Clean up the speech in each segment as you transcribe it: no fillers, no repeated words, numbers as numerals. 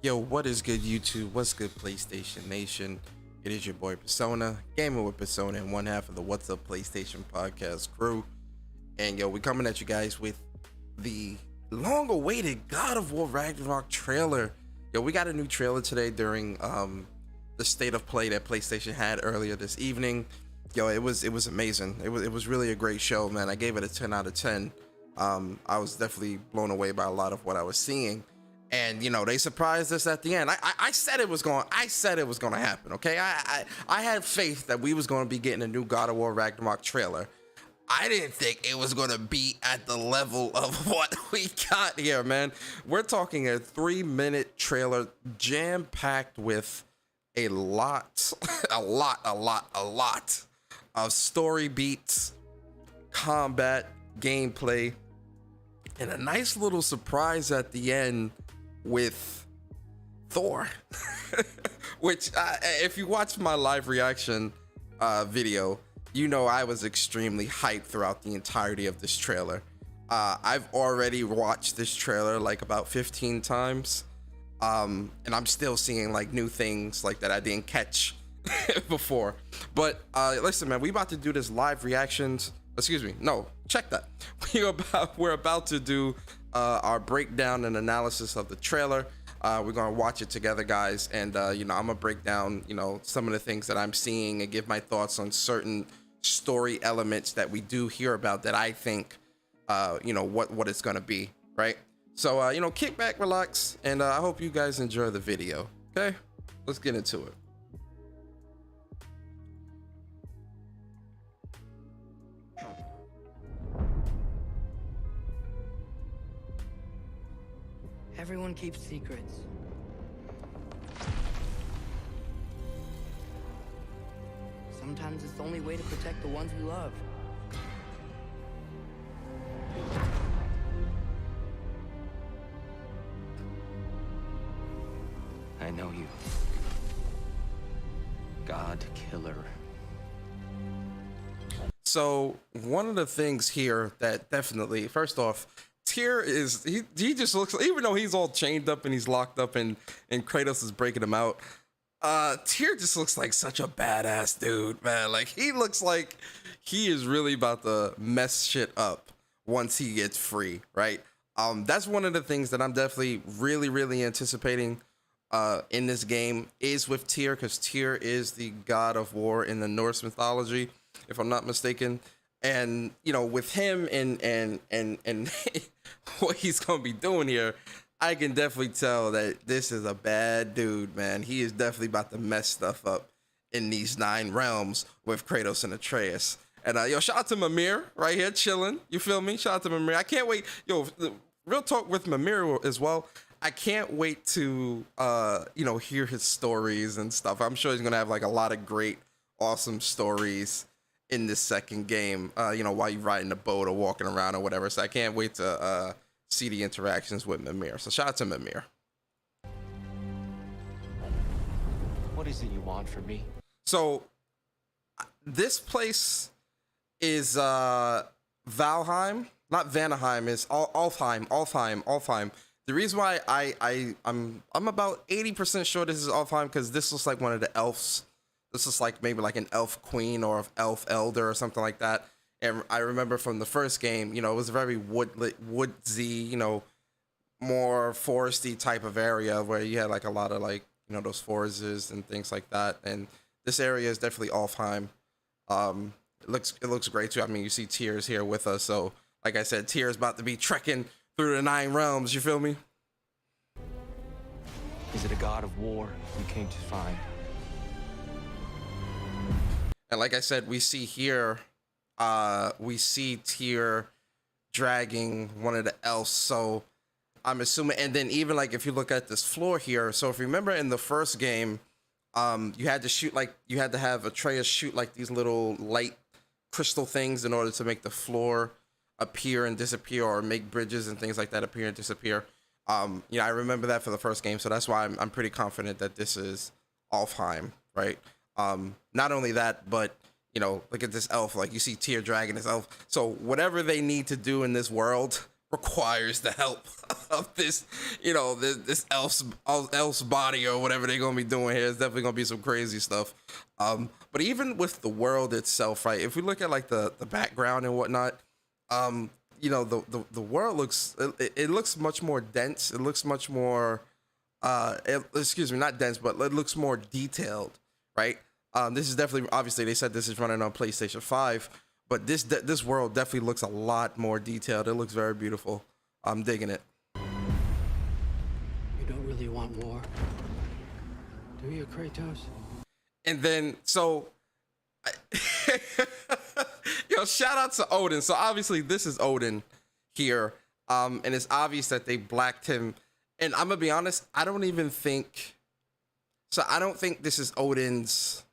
Yo, what is good, YouTube? What's good, PlayStation Nation? It is your boy Persona, gaming with Persona, and one half of the What's Up PlayStation podcast crew. And yo, we coming at you guys with the long-awaited God of War Ragnarok trailer. Yo, we got a new trailer today during the state of play that PlayStation had earlier this evening. Yo, it was amazing. It was really a great show, man. I gave it a 10 out of 10. I was definitely blown away by a lot of what I was seeing. And you know, they surprised us at the end. I said it was going to happen. Okay, I had faith that we was going to be getting a new God of War Ragnarok trailer. I didn't think it was going to be at the level of what we got here, man. We're talking a 3-minute trailer jam-packed with a lot of story beats, combat, gameplay, and a nice little surprise at the end with Thor. Which, if you watch my live reaction video, you know I was extremely hyped throughout the entirety of this trailer. I've already watched this trailer like about 15 times, and I'm still seeing like new things like that I didn't catch before. But listen, man, we about to do this live reactions. Excuse me, no, check that. We're about to do our breakdown and analysis of the trailer. We're gonna watch it together, guys, and you know, I'm gonna break down, you know, some of the things that I'm seeing and give my thoughts on certain story elements that we do hear about that I think, you know, what it's gonna be, right? So you know, kick back, relax, and I hope you guys enjoy the video. Okay, let's get into it. Everyone keeps secrets. Sometimes it's the only way to protect the ones we love. I know you. God Killer. So one of the things here that definitely, first off, Tyr is he just looks, even though he's all chained up and he's locked up and Kratos is breaking him out, Tyr just looks like such a badass dude, man. Like, he looks like he is really about to mess shit up once he gets free, right? That's one of the things that I'm definitely really anticipating in this game is with Tyr, because Tyr is the god of war in the Norse mythology, if I'm not mistaken. And you know, with him and what he's gonna be doing here, I can definitely tell that this is a bad dude, man. He is definitely about to mess stuff up in these 9 realms with Kratos and Atreus. And yo, shout out to Mimir right here chilling. You feel me? Shout out to Mimir. I can't wait. Yo, real talk with Mimir as well. I can't wait to you know, hear his stories and stuff. I'm sure he's gonna have like a lot of great, awesome stories in this second game, you know, while you're riding the boat or walking around or whatever. So I can't wait to see the interactions with Mimir. So shout out to Mimir. What is it you want from me? So this place is Valheim, not Vanaheim, is Alfheim. The reason why I'm about 80% sure this is Alfheim, because this looks like one of the elves. This is like maybe like an elf queen or elf elder or something like that. And I remember from the first game, you know, it was a very woodsy, you know, more foresty type of area where you had like a lot of like, you know, those forests and things like that. And this area is definitely Alfheim. It looks great too. I mean, you see Tyr's here with us. So like I said, Tyr is about to be trekking through the 9 realms. You feel me? Is it a god of war we came to find? And like I said, we see here, we see Tyr dragging one of the elves. So I'm assuming, and then even like if you look at this floor here, so if you remember in the first game, you had to shoot like, you had to have Atreus shoot like these little light crystal things in order to make the floor appear and disappear, or make bridges and things like that appear and disappear. You know, I remember that for the first game, so that's why I'm pretty confident that this is Alfheim, right? Not only that, but you know, look at this elf. Like, you see Tyr dragging this elf. So whatever they need to do in this world requires the help of this, you know, this elf's body or whatever they're gonna be doing here. It's definitely gonna be some crazy stuff. But even with the world itself, right? If we look at like the background and whatnot, you know, the world looks it looks much more dense. It looks much more excuse me, not dense, but it looks more detailed, right? This is definitely, obviously they said this is running on PlayStation 5, but this world definitely looks a lot more detailed. It looks very beautiful. I'm digging it. You don't really want war, do you, Kratos? And then, so, yo, shout out to Odin. So obviously this is Odin here, and it's obvious that they blacked him. And I'm gonna be honest, I don't think this is Odin's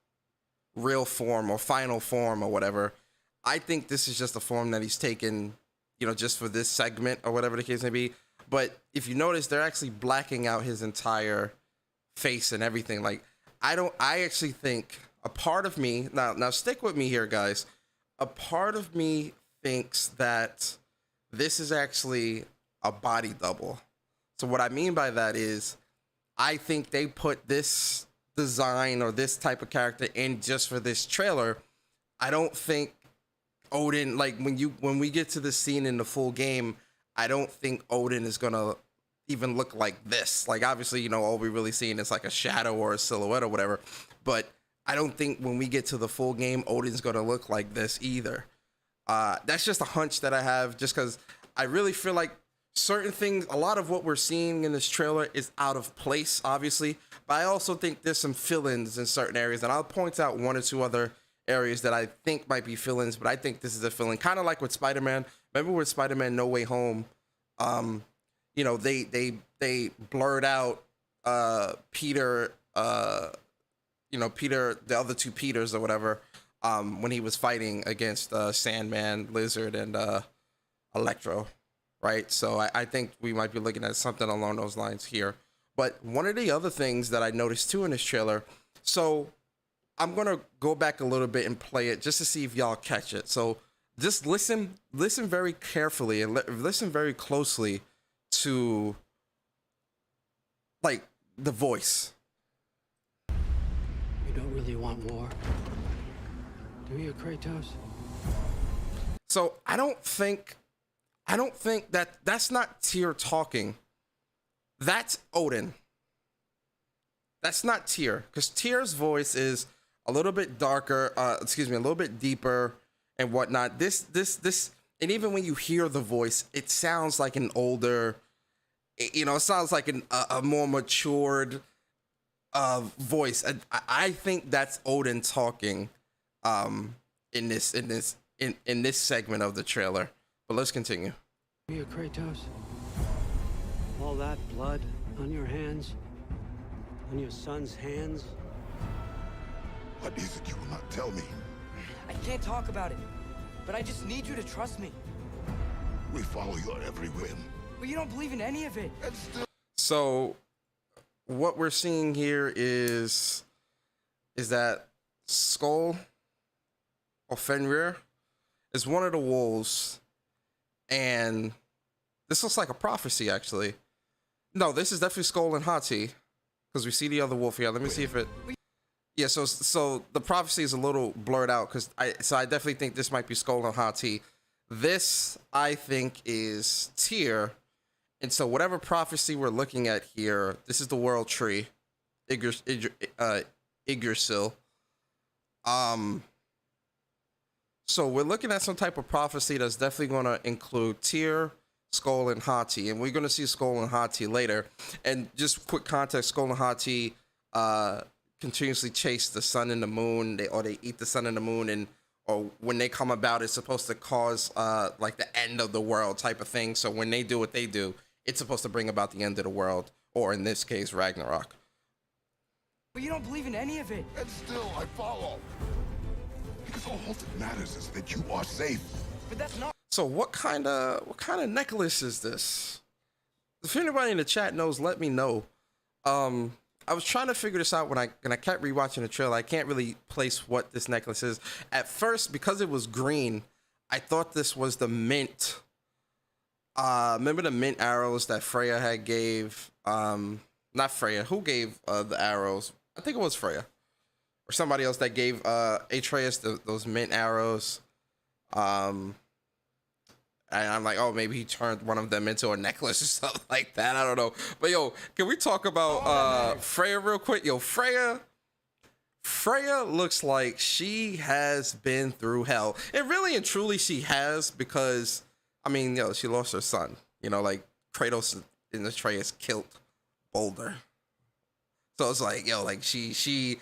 real form or final form or whatever. I think this is just a form that he's taken, you know, just for this segment or whatever the case may be. But if you notice, they're actually blacking out his entire face and everything. Like, I actually think a part of me, now stick with me here, guys. A part of me thinks that this is actually a body double. So what I mean by that is, I think they put this design or this type of character in just for this trailer. I don't think Odin, like when we get to the scene in the full game, I don't think Odin is gonna even look like this. Like, obviously, you know, all we're really seeing is like a shadow or a silhouette or whatever. But I don't think when we get to the full game, Odin's gonna look like this either. That's just a hunch that I have, just because I really feel like certain things, a lot of what we're seeing in this trailer is out of place, obviously. But I also think there's some fill-ins in certain areas, and I'll point out one or two other areas that I think might be fill-ins, but I think this is a fill-in. Kind of like with Spider-Man. Remember with Spider-Man No Way Home, you know, they blurred out Peter, you know, Peter, the other two Peters or whatever, when he was fighting against Sandman, Lizard, and Electro, right? So I think we might be looking at something along those lines here. But one of the other things that I noticed too in this trailer, so I'm gonna go back a little bit and play it just to see if y'all catch it. So just listen very carefully and listen very closely to like the voice. You don't really want war, do you, Kratos? So I don't think that's not Tyr talking. That's Odin. That's not Tyr, because Tyr's voice is a little bit darker, a little bit deeper and whatnot. This, and even when you hear the voice, it sounds like an older, you know, it sounds like a more matured voice. I think that's Odin talking in this segment of the trailer. But let's continue. You, Kratos? All that blood on your hands? On your son's hands? What is it you will not tell me? I can't talk about it, but I just need you to trust me. We follow your every whim. But you don't believe in any of it. And still, So what we're seeing here is that Skull or Fenrir is one of the wolves, and this looks like a prophecy, actually. No, this is definitely Skull and Hati, because we see the other wolf here. Let me see if it. Yeah, so the prophecy is a little blurred out, because I definitely think this might be Skull and Hati. This, I think, is Tyr. And so whatever prophecy we're looking at here, this is the world tree, Yggdrasil. So we're looking at some type of prophecy that's definitely going to include Tyr, Skull, and Hati, and we're going to see Skull and Hati later. And just quick context: Skull and Hati continuously chase the sun and the moon, they eat the sun and the moon, and or when they come about, it's supposed to cause like the end of the world type of thing. So when they do what they do, it's supposed to bring about the end of the world, or in this case, Ragnarok. But you don't believe in any of it. and still I follow. Because all that matters is that you are safe. But that's not. So what kind of necklace is this? If anybody in the chat knows, let me know. I was trying to figure this out when I kept rewatching the trailer. I can't really place what this necklace is. At first, because it was green, I thought this was the mint Remember the mint arrows that Freya had gave? Not Freya. Who gave the arrows? I think it was Freya or somebody else that gave Atreus those mint arrows. And I'm like, oh, maybe he turned one of them into a necklace or something like that. I don't know. But yo, can we talk about Freya real quick? Yo, Freya looks like she has been through hell. And really and truly she has, because I mean, yo, she lost her son. You know, like Kratos and Atreus killed Boulder. So it's like, yo, like she's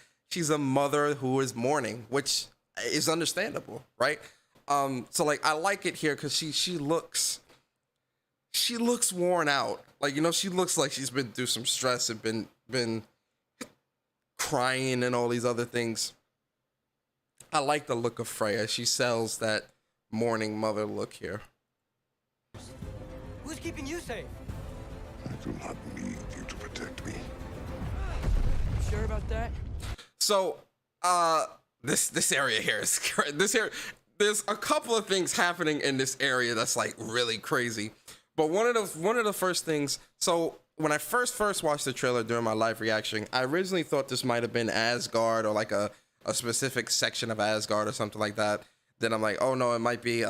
a mother who is mourning, which is understandable, right? So like I like it here because she looks worn out. Like, you know, she looks like she's been through some stress and been crying and all these other things. I like the look of Freya. She sells that mourning mother look here. Who's keeping you safe? I do not need you to protect me. You sure about that? So, this area here is this area. There's a couple of things happening in this area that's like really crazy. But one of the first things. So when I first watched the trailer during my live reaction, I originally thought this might have been Asgard or like a specific section of Asgard or something like that. Then I'm like, oh no, it might be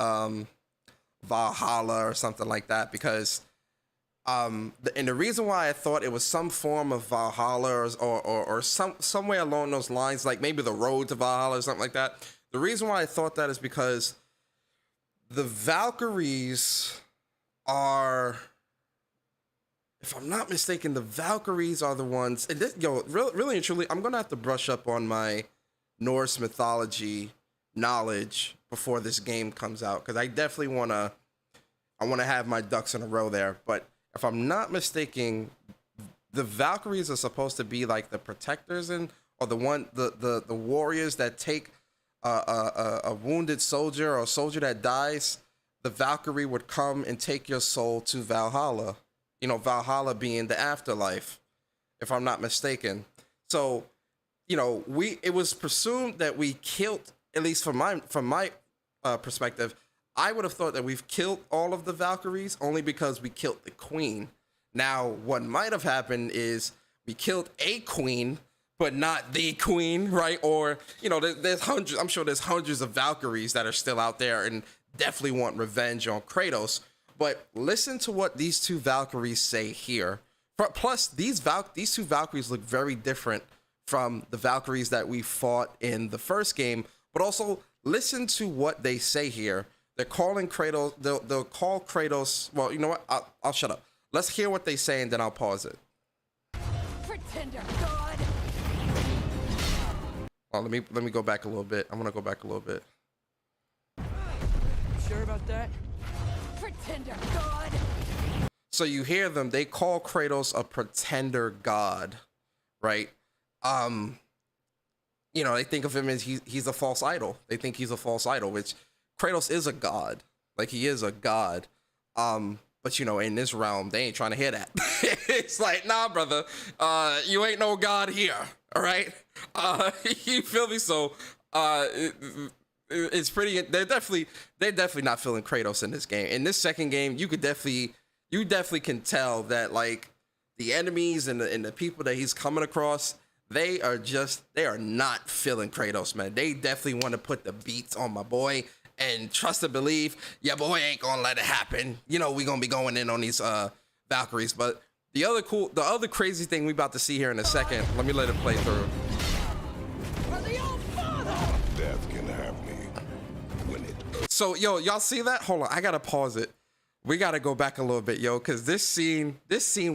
Valhalla or something like that, because and the reason why I thought it was some form of Valhalla or somewhere along those lines, like maybe the road to Valhalla or something like that. The reason why I thought that is because the Valkyries are, if I'm not mistaken, the Valkyries are the ones. And this, yo, really and truly, I'm gonna have to brush up on my Norse mythology knowledge before this game comes out, because I definitely wanna have my ducks in a row there. But if I'm not mistaken, the Valkyries are supposed to be like the protectors or the warriors that take a wounded soldier or a soldier that dies. The Valkyrie would come and take your soul to Valhalla. You know, Valhalla being the afterlife, if I'm not mistaken. So, you know, it was presumed that we killed, at least from my perspective, I would have thought that we've killed all of the Valkyries only because we killed the queen. Now, what might have happened is we killed a queen, but not the queen, right? Or, you know, there's hundreds, I'm sure there's hundreds of Valkyries that are still out there and definitely want revenge on Kratos. But listen to what these two Valkyries say here. Plus, these two Valkyries look very different from the Valkyries that we fought in the first game. But also, listen to what they say here. They're calling Kratos, they'll call Kratos, well, you know what? I'll shut up. Let's hear what they say and then I'll pause it. Pretender God. Oh, let me go back a little bit. I'm gonna go back a little bit. You sure about that? Pretender God. So you hear them, they call Kratos a pretender god, right? You know, they think of him as he's a false idol. They think he's a false idol, which Kratos is a god. Like, he is a god. But you know, in this realm, they ain't trying to hear that. It's like, nah, brother, you ain't no god here. All right. You feel me? So, it's pretty, they're definitely not feeling Kratos in this game. In this second game, you definitely can tell that, like, the enemies and the people that he's coming across, they are not feeling Kratos, man. They definitely want to put the beats on my boy and trust and believe, yeah, boy ain't gonna let it happen. You know, we gonna be going in on these Valkyries. But the other crazy thing we about to see here in a second, let me let it play through. Death can have me when it. So, yo, y'all see that? Hold on, I gotta pause it. We gotta go back a little bit, yo, because this scene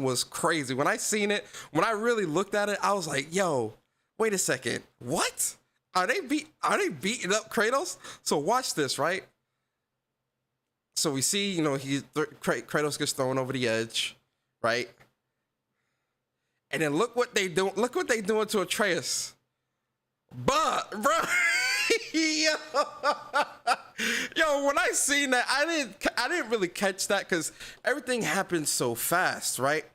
was crazy. When I seen it, when I really looked at it, I was like, yo, wait a second, what? Are they beating up Kratos? So watch this, right? So we see, you know, Kratos gets thrown over the edge, right? And then look what they do. Look what they doing to Atreus. But, bro, yo, when I seen that, I didn't really catch that because everything happened so fast, right?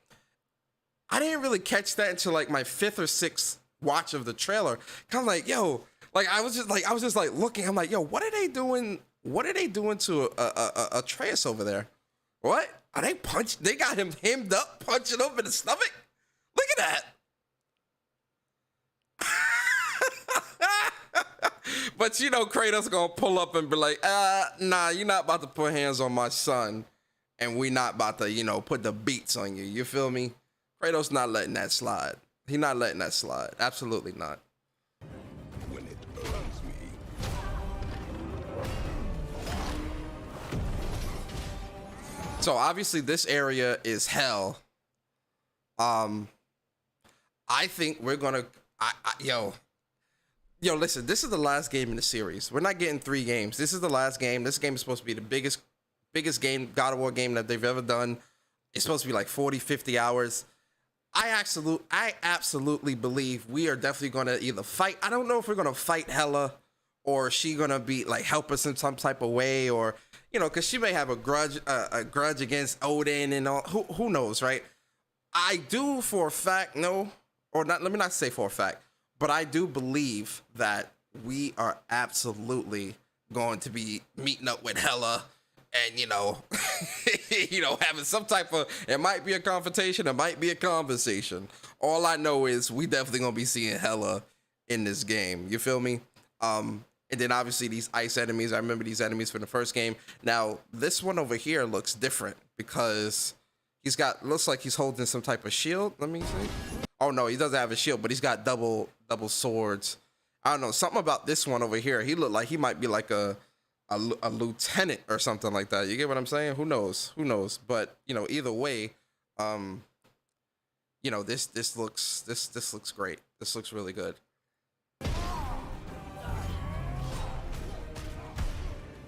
I didn't really catch that until like my 5th or 6th watch of the trailer. I'm like, yo, like I was just like looking. I'm like, yo, what are they doing? What are they doing to Atreus over there? What? Are they they got him hemmed up, punching him in the stomach? Look at that. But you know, Kratos gonna pull up and be like, nah, you're not about to put hands on my son. And we not about to, you know, put the beats on you. You feel me? Kratos not letting that slide. He not letting that slide. Absolutely not. When it earns me. So obviously this area is hell. I think we're gonna, yo, listen, this is the last game in the series. We're not getting 3 games. This is the last game. This game is supposed to be the biggest game, God of War game that they've ever done. It's supposed to be like 40, 50 hours. I absolutely believe we are definitely going to either fight. I don't know if we're going to fight Hela or is she going to be like help us in some type of way, or, you know, because she may have a grudge against Odin and all. Who knows, right? I do for a fact know, or not, let me not say for a fact, but I do believe that we are absolutely going to be meeting up with Hela and, you know, having some type of, it might be a confrontation, it might be a conversation. All I know is we definitely gonna be seeing Hela in this game. You feel me? And then obviously these ice enemies, I remember these enemies from the first game. Now, this one over here looks different because looks like he's holding some type of shield. Let me see. Oh no, he doesn't have a shield, but he's got double swords. I don't know, something about this one over here. He looked like he might be like a lieutenant or something like that. You get what I'm saying? Who knows? But, you know, either way, you know, this looks great. This looks really good.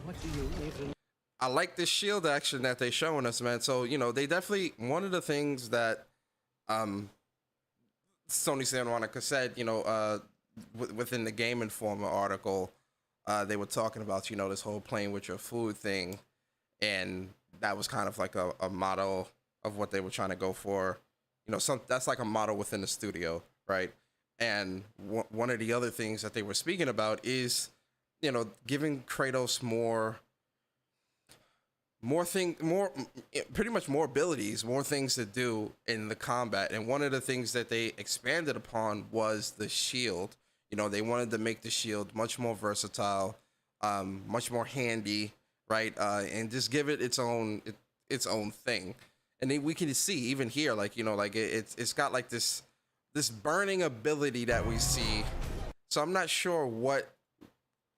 What do you even? I like this shield action that they showing us, man. So, you know, they definitely, one of the things that Sony Santa Monica said, you know, within the Game Informer article, they were talking about, you know, this whole playing with your food thing, and that was kind of like a motto of what they were trying to go for. You know, that's like a motto within the studio, right? And one of the other things that they were speaking about is, you know, giving Kratos pretty much more abilities, more things to do in the combat. And one of the things that they expanded upon was the shield. You know, they wanted to make the shield much more versatile, much more handy, right? And just give it its own thing. And then we can see even here, like, you know, like it's got like this burning ability that we see. So I'm not sure what,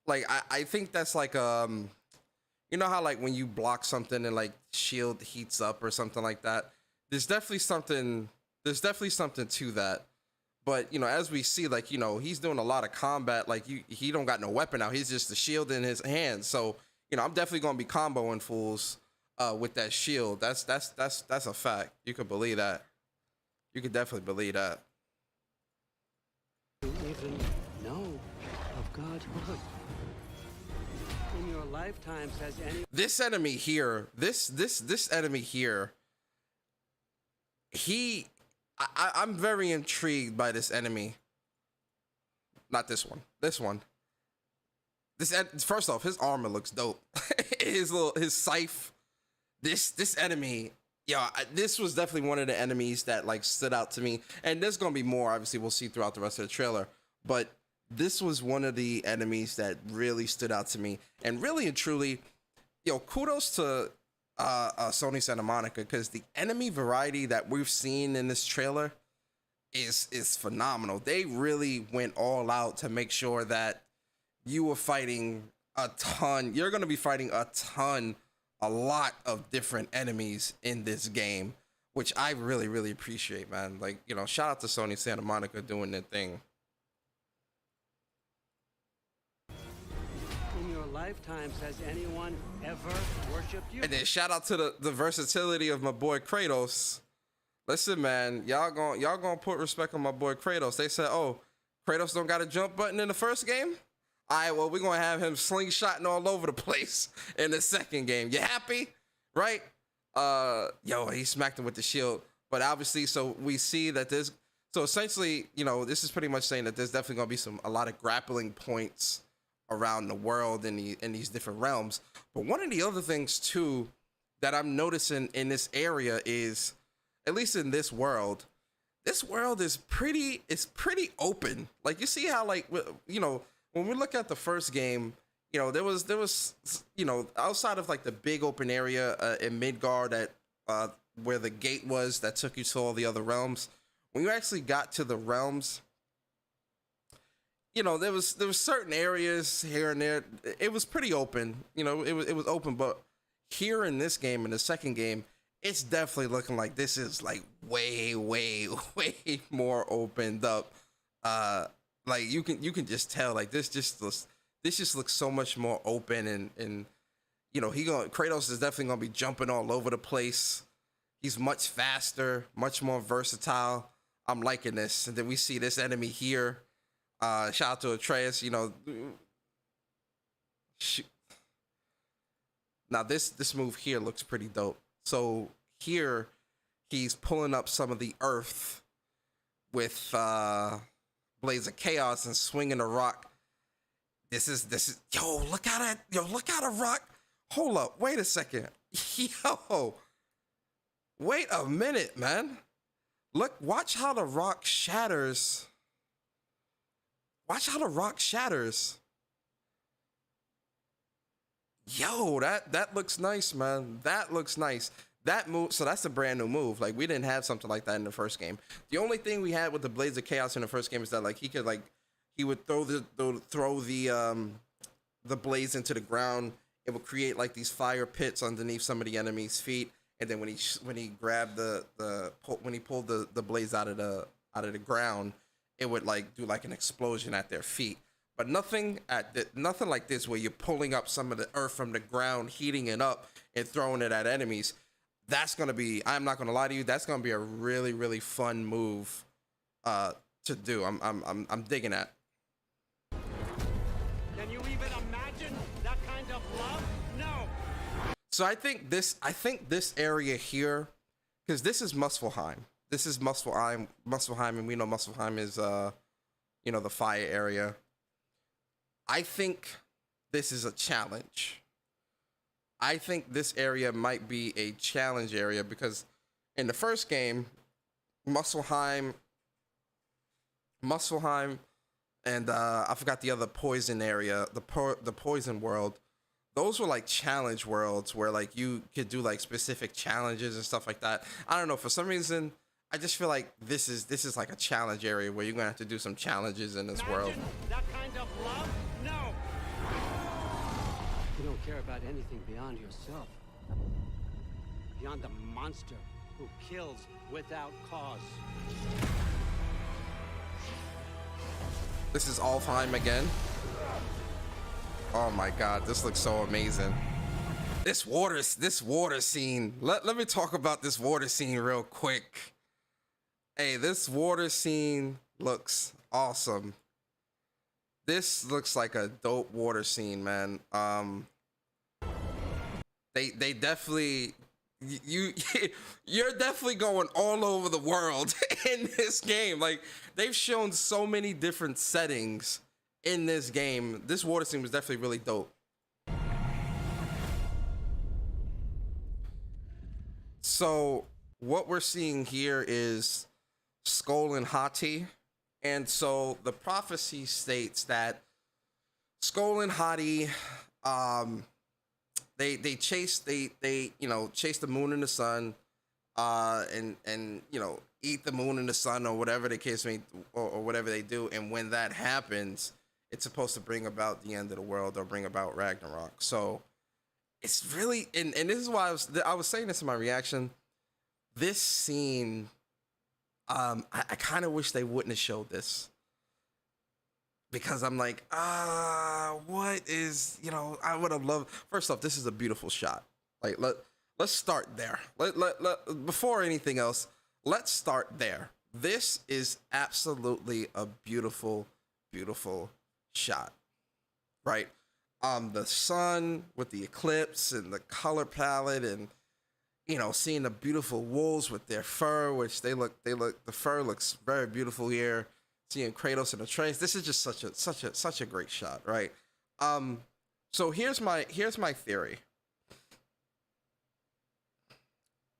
like, I think that's like, you know how like when you block something and like shield heats up or something like that? There's definitely something to that. But, you know, as we see, like, you know, he's doing a lot of combat. Like, he don't got no weapon now. He's just the shield in his hand. So, you know, I'm definitely gonna be comboing fools with that shield. That's a fact. You could believe that. You could definitely believe that. You even know of God's word. In your lifetimes has any? This enemy here, this enemy here, I'm very intrigued by this enemy. Not this one. This one. First off, his armor looks dope. his scythe. This enemy, this was definitely one of the enemies that like stood out to me. And there's gonna be more. Obviously, we'll see throughout the rest of the trailer. But this was one of the enemies that really stood out to me. And really and truly, kudos to Sony Santa Monica, because the enemy variety that we've seen in this trailer is phenomenal. They really went all out to make sure that you were fighting a ton. You're going to be fighting a lot of different enemies in this game, which I really, really appreciate, man. Like, shout out to Sony Santa Monica doing their thing. Lifetimes has anyone ever worshipped you? And then shout out to the versatility of my boy Kratos. Listen, man, y'all gonna put respect on my boy Kratos. They said, oh, Kratos don't got a jump button in the first game? All right, well, we're gonna have him slingshotting all over the place in the second game. You happy? Right? He smacked him with the shield. But obviously, so we see that essentially, this is pretty much saying that there's definitely gonna be a lot of grappling points around the world in these different realms. But one of the other things too that I'm noticing in this area is, at least in this world is pretty open. Like, you see how, like, you know, when we look at the first game, you know, there was you know, outside of like the big open area in Midgard that where the gate was that took you to all the other realms, when you actually got to the realms, you know, there was certain areas here and there. It was pretty open, you know, it was open. But here in this game, in the second game, it's definitely looking like this is like way more opened up. Like you can just tell, like this just looks so much more open, and you know, Kratos is definitely gonna be jumping all over the place. He's much faster, much more versatile. I'm liking this. And then we see this enemy here. Shout out to Atreus, you know. Now this move here looks pretty dope. So here he's pulling up some of the earth with Blades of Chaos and swinging a rock. This is yo, look at a rock. Hold up, wait a second. Yo, wait a minute, man. Look, watch how the rock shatters. Watch how the rock shatters. Yo, that looks nice, man. That looks nice. That move, so that's a brand new move. Like, we didn't have something like that in the first game. The only thing we had with the Blades of Chaos in the first game is that, like, he would throw the blades into the ground. It would create like these fire pits underneath some of the enemy's feet, and then when he grabbed when he pulled the blades out of the ground, it would like do like an explosion at their feet. But nothing like this where you're pulling up some of the earth from the ground, heating it up, and throwing it at enemies. That's gonna be, I'm not gonna lie to you, that's gonna be a really fun move to do. I'm digging that. Can you even imagine that kind of love? No. So I think this area here, because this is Muspelheim. This is Muspelheim, and we know Muspelheim is you know, the fire area. I think this is a challenge. I think this area might be a challenge area because in the first game, Muspelheim, and I forgot the other poison area, the poison world. Those were like challenge worlds where like you could do like specific challenges and stuff like that. I don't know, for some reason, I just feel like this is like a challenge area where you're gonna have to do some challenges in this world. That kind of love? No. You don't care about anything beyond yourself. Beyond the monster who kills without cause. This is Alfheim again. Oh my god, this looks so amazing. This water scene. Let me talk about this water scene real quick. Hey, this water scene looks awesome. This looks like a dope water scene, man. They definitely, you're definitely going all over the world in this game. Like, they've shown so many different settings in this game. This water scene was definitely really dope. So what we're seeing here is Skull and Hati. And so the prophecy states that Skull and Hati, they chase the moon and the sun, and you know, eat the moon and the sun, or whatever the case may, or whatever they do. And when that happens, it's supposed to bring about the end of the world or bring about Ragnarok. So it's really, and this is why I was saying this in my reaction. This scene, I kind of wish they wouldn't have showed this, because I'm like, what is, you know, I would have loved. First off, this is a beautiful shot. Like, let's start there. Before anything else, let's start there. This is absolutely a beautiful shot, right? The sun with the eclipse and the color palette, and you know, seeing the beautiful wolves with their fur, which the fur looks very beautiful here. Seeing Kratos and Atreus, this is just such a great shot, right? So here's my theory.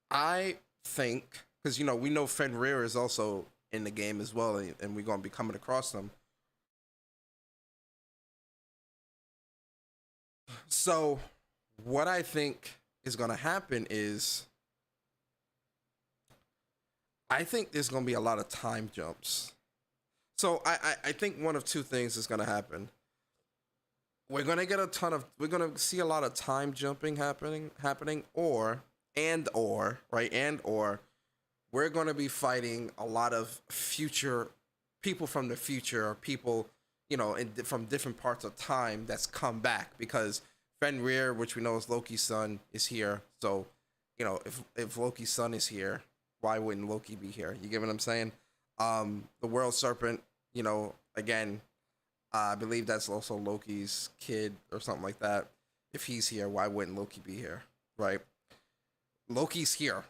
I think because we know Fenrir is also in the game as well, and we're gonna be coming across them. So, what I think is gonna happen is, I think there's gonna be a lot of time jumps. So I think one of two things is gonna happen. We're gonna get we're gonna see a lot of time jumping happening, or right, and or we're gonna be fighting a lot of future people from the future, or people, from different parts of time that's come back, because Fenrir, which we know is Loki's son, is here. So, if Loki's son is here, why wouldn't Loki be here? You get what I'm saying? The World Serpent, again, I believe that's also Loki's kid or something like that. If he's here, why wouldn't Loki be here? Right? Loki's here.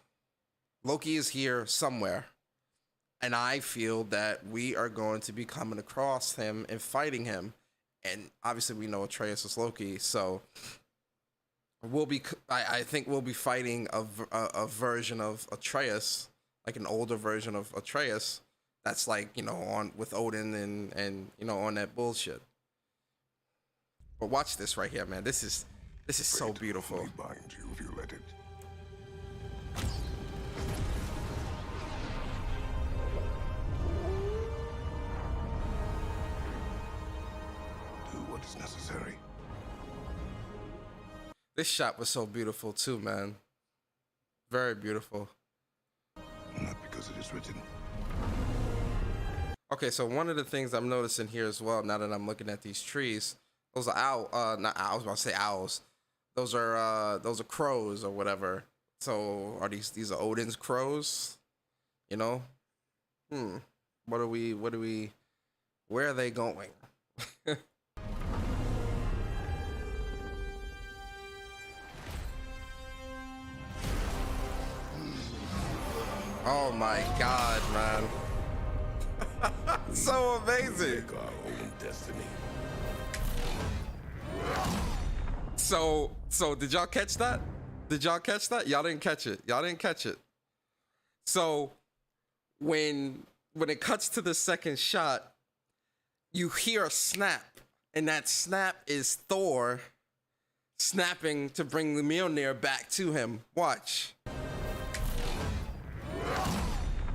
Loki is here somewhere. And I feel that we are going to be coming across him and fighting him. And obviously we know Atreus is Loki, so I think we'll be fighting a version of Atreus, like an older version of Atreus, that's like, on with Odin and on that bullshit. But watch this right here, man. This is so beautiful. Only bind you if you let it. Do what is necessary. This shot was so beautiful too, man. Very beautiful. Not because it is written. Okay, so one of the things I'm noticing here as well, now that I'm looking at these trees, those are not owls, I was about to say owls. Those are crows or whatever. So are these are Odin's crows? What are we where are they going? Oh my god, man. So amazing. Take our own destiny. So did y'all catch that? Did y'all catch that? Y'all didn't catch it. Y'all didn't catch it. So when it cuts to the second shot, you hear a snap, and that snap is Thor snapping to bring the Mjolnir back to him. Watch.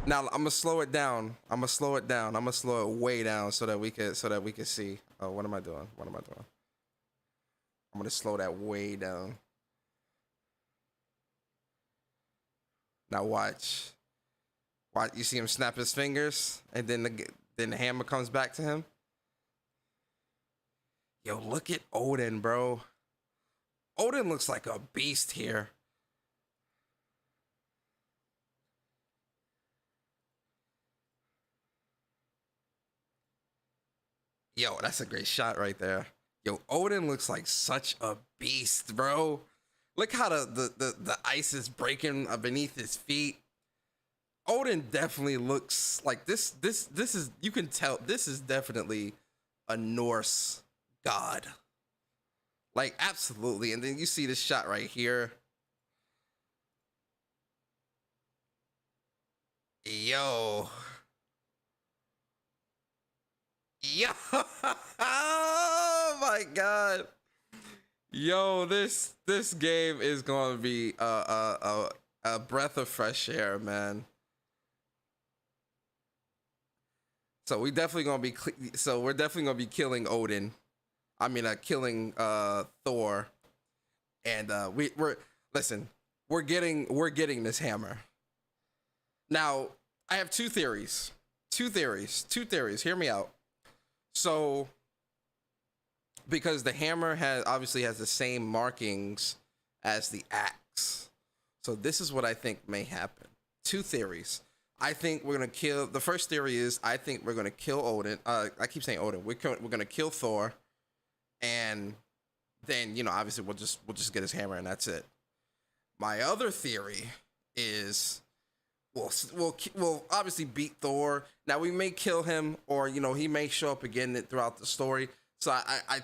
Now I'm gonna slow it down. I'm gonna slow it way down so that we can see. Oh, what am I doing? I'm gonna slow that way down. Now watch. You see him snap his fingers, and then the hammer comes back to him. Yo, look at Odin, bro. Odin looks like a beast here. Yo, that's a great shot right there. Yo, Odin looks like such a beast, bro. Look how the ice is breaking beneath his feet. Odin definitely looks like this is, you can tell this is definitely a Norse god. Like, absolutely. And then you see this shot right here. Yo. Oh my god. Yo, this game is going to be a breath of fresh air, man. So we're definitely going to be killing Odin. I mean, killing Thor. And we're getting this hammer. Now, I have two theories. Hear me out. So, because the hammer obviously has the same markings as the axe. So this is what I think may happen. Two theories. I think we're gonna kill. The first theory is I think we're gonna kill Odin. I keep saying Odin. We're gonna kill Thor, and then obviously we'll just get his hammer and that's it. My other theory is we'll obviously beat Thor. Now we may kill him, or he may show up again throughout the story. So I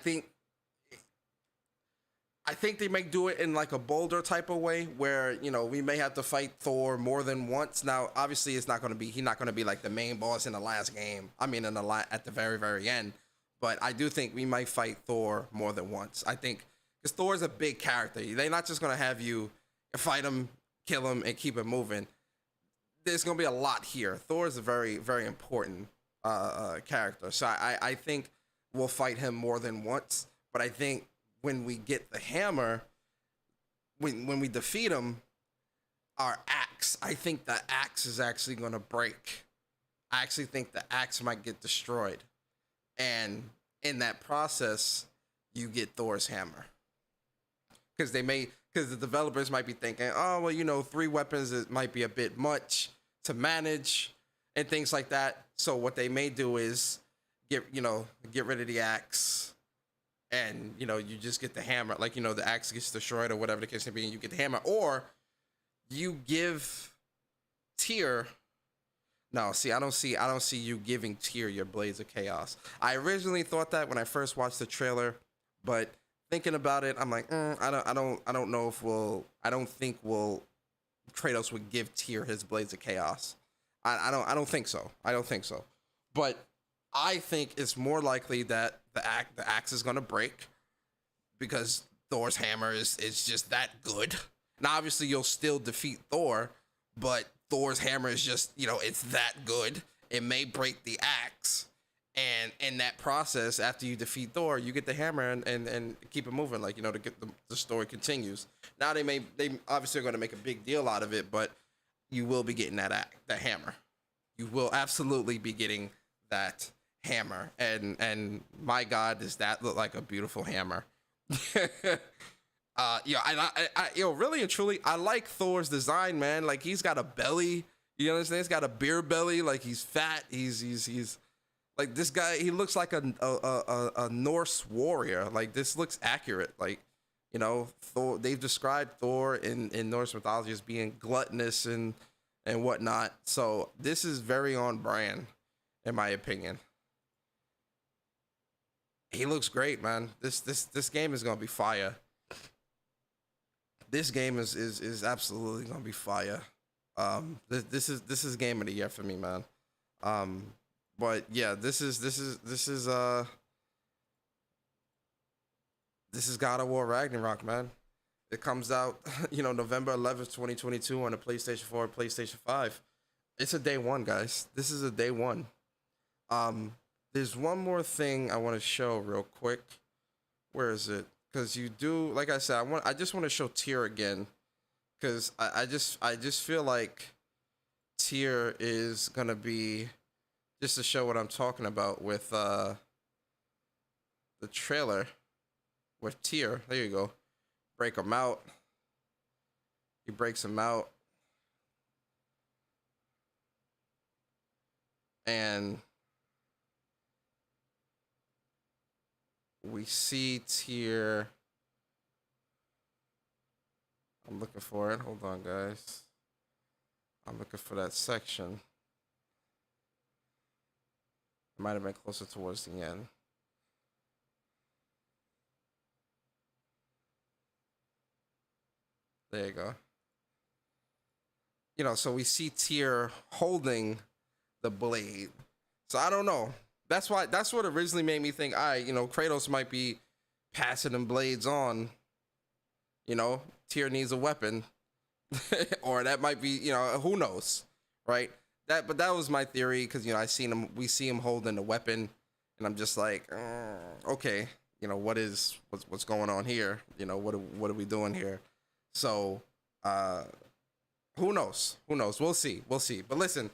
I think they may do it in like a bolder type of way where, you know, we may have to fight Thor more than once. Now, obviously, he's not going to be like the main boss in the last game. I mean, at the very, very end. But I do think we might fight Thor more than once. I think because Thor is a big character. They're not just going to have you fight him, kill him, and keep it moving. There's going to be a lot here. Thor is a very, very important character. So I think we'll fight him more than once. But I think when we get the hammer, when we defeat him, our axe, I think the axe is actually going to break. I actually think the axe might get destroyed. And in that process, you get Thor's hammer. Because the developers might be thinking, oh, well, you know, 3 weapons, it might be a bit much to manage and things like that. So what they may do is get rid of the axe. And, you know, you just get the hammer, like, you know, the axe gets destroyed or whatever the case may be, and you get the hammer. Or you give Tyr. No, see, I don't see you giving Tyr your Blades of Chaos. I originally thought that when I first watched the trailer, but thinking about it, I'm like, I don't know if I don't think Kratos would give Tyr his Blades of Chaos. I don't think so. I don't think so. But I think it's more likely that the axe is gonna break because Thor's hammer is just that good. Now, obviously, you'll still defeat Thor, but Thor's hammer is just, you know, it's that good. It may break the axe, and in that process, after you defeat Thor, you get the hammer and keep it moving, like, you know, to get the story continues. Now they obviously are going to make a big deal out of it, but you will be getting that hammer. You will absolutely be getting that hammer, and my God, does that look like a beautiful hammer? Really and truly, I like Thor's design, man. Like, he's got a belly, you understand? He's got a beer belly, like he's fat. He's like, this guy, he looks like a Norse warrior. Like, this looks accurate. Like, you know, Thor, they've described Thor in Norse mythology as being gluttonous and whatnot. So this is very on brand, in my opinion. He looks great, man. This game is gonna be fire. This game is absolutely gonna be fire. This is game of the year for me, man. But yeah, this is God of War Ragnarok, man. It comes out, you know, November 11th, 2022 on the PlayStation 4 and PlayStation 5. It's a day one, guys. This is a day one. There's one more thing I want to show real quick. Where is it? Because you do, like I said, I just want to show Tyr again, because I just feel like Tyr is gonna be, just to show what I'm talking about with the trailer with Tyr. There you go. Break him out. He breaks him out, and we see Tyr. I'm looking for it. Hold on, guys. I'm looking for that section. It might have been closer towards the end. There you go. You know, so we see Tyr holding the blade. So I don't know. That's what originally made me think, Kratos might be passing them blades on. You know, Tyr needs a weapon. Or that might be, you know, who knows, right? But that was my theory, because, you know, we see him holding the weapon, and I'm just like, okay, you know, what's going on here? You know, what are we doing here? So, who knows? We'll see. But listen,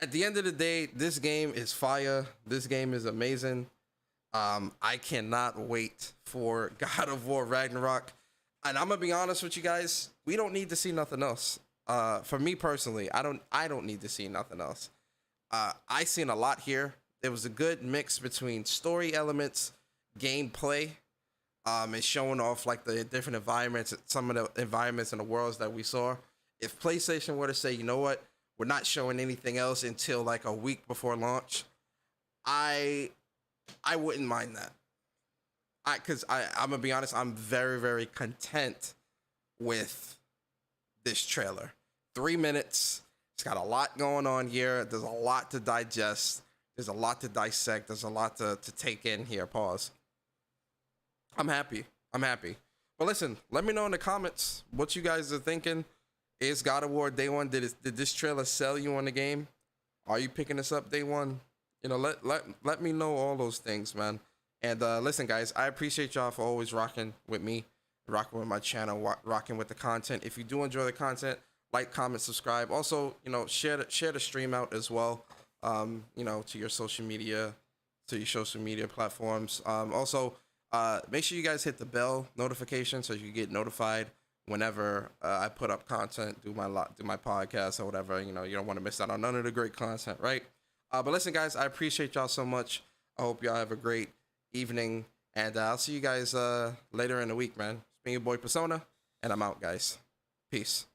at the end of the day, this game is fire. This game is amazing. I cannot wait for God of War Ragnarok. And I'm gonna be honest with you guys, we don't need to see nothing else. For me personally, I don't need to see nothing else. I seen a lot here. There was a good mix between story elements, gameplay, and showing off like the different environments, some of the environments and the worlds that we saw. If PlayStation were to say, you know what, we're not showing anything else until like a week before launch, I wouldn't mind that. I'm gonna be honest, I'm very, very content with this trailer. 3 minutes. It's got a lot going on here. There's a lot to digest. There's a lot to dissect. There's a lot to take in here. Pause. I'm happy. But listen, let me know in the comments what you guys are thinking. Is God of War day one? Did this trailer sell you on the game? Are you picking this up day one? You know, let me know all those things, man. And listen, guys, I appreciate y'all for always rocking with me, rocking with my channel, rocking with the content. If you do enjoy the content, like, comment, subscribe. Also, you know, share the stream out as well. You know, to your social media platforms. Also, make sure you guys hit the bell notification so you get notified whenever I put up content, do my podcast or whatever. You know, you don't want to miss out on none of the great content, right? But listen, guys, I appreciate y'all so much. I hope y'all have a great evening, and I'll see you guys later in the week, man. It's been your boy Persona, and I'm out, guys. Peace.